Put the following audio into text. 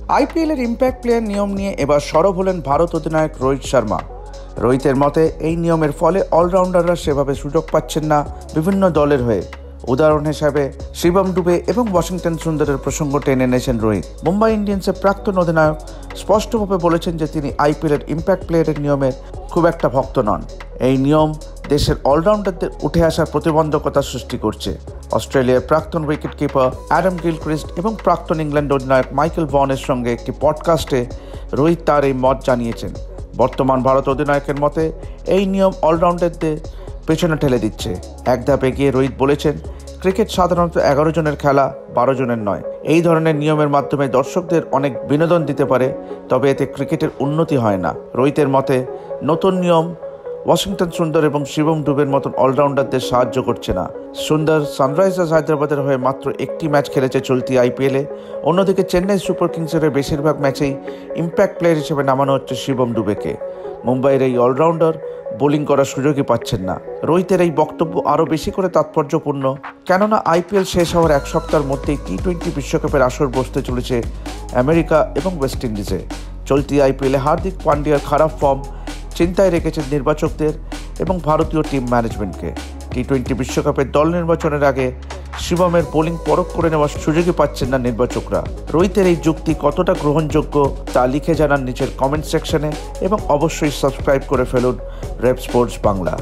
আইপিএলের impact player নিয়ম নিয়ে এবার সরব হলেন ভারত অধিনায়ক রোহিত শর্মা। রোহিতের মতে এই নিয়মের ফলে অলরাউন্ডাররা সেভাবে সুযোগ পাচ্ছেন না বিভিন্ন দলের হয়ে। উদাহরণ হিসাবে শিবম ডুবে এবং ওয়াশিংটন সুন্দরের প্রসঙ্গ টেনে এনেছেন রোহিত। মুম্বাই ইন্ডিয়ান্সের প্রাক্তন অধিনায়ক স্পষ্টভাবে বলেছেন যে তিনি আইপিএলের ইম্প্যাক্ট প্লেয়ারের নিয়মের খুব একটা ভক্ত নন। এই নিয়ম দেশের অলরাউন্ডারদের উঠে আসার প্রতিবন্ধকতা সৃষ্টি করছে। অস্ট্রেলিয়ার প্রাক্তন উইকেট কিপার অ্যাডাম গিলক্রিস্ট এবং প্রাক্তন ইংল্যান্ড অধিনায়ক মাইকেল ভনের সঙ্গে একটি পডকাস্টে রোহিত তার এই মত জানিয়েছেন। বর্তমান ভারত অধিনায়কের মতে এই নিয়ম অলরাউন্ডারদের পেছনে ঠেলে দিচ্ছে। এক ধাপ এগিয়ে রোহিত বলেছেন, ক্রিকেট সাধারণত 11 জনের খেলা, 12 জনের নয়। এই ধরনের নিয়মের মাধ্যমে দর্শকদের অনেক বিনোদন দিতে পারে, তবে এতে ক্রিকেটের উন্নতি হয় না। রোহিতের মতে নতুন নিয়ম ওয়াশিংটন সুন্দর এবং শিবম ডুবের মতন অলরাউন্ডারদের সাহায্য করছে না। সুন্দর সানরাইজার্স হায়দ্রাবাদের হয়ে মাত্র একটি ম্যাচ খেলেছে চলতি আইপিএলে। অন্যদিকে চেন্নাই সুপার কিংসের বেশিরভাগ ম্যাচেই ইম্প্যাক্ট প্লেয়ার হিসেবে নামানো হচ্ছে শিবম ডুবেকে। মুম্বাইয়ের এই অলরাউন্ডার বোলিং করার সুযোগই পাচ্ছেন না। রোহিতের এই বক্তব্য আরও বেশি করে তাৎপর্যপূর্ণ, কেননা আইপিএল শেষ হওয়ার এক সপ্তাহের মধ্যেই টি-20 বিশ্বকাপের আসর বসতে চলেছে আমেরিকা এবং ওয়েস্ট ইন্ডিজে। চলতি আইপিএলে হার্দিক পান্ডিয়ার খারাপ ফর্ম চিন্তায় রেখেছেন নির্বাচকদের এবং ভারতীয় টিম ম্যানেজমেন্টকে। টি-20 বিশ্বকাপের দল নির্বাচনের আগে শিবমের বোলিং পরখ করে নেওয়ার সুযোগই পাচ্ছেন না নির্বাচকরা। রোহিতের এই যুক্তি কতটা গ্রহণযোগ্য তা লিখে জানান নিচের কমেন্ট সেকশনে এবং অবশ্যই সাবস্ক্রাইব করে ফেলুন রেপ স্পোর্টস বাংলা।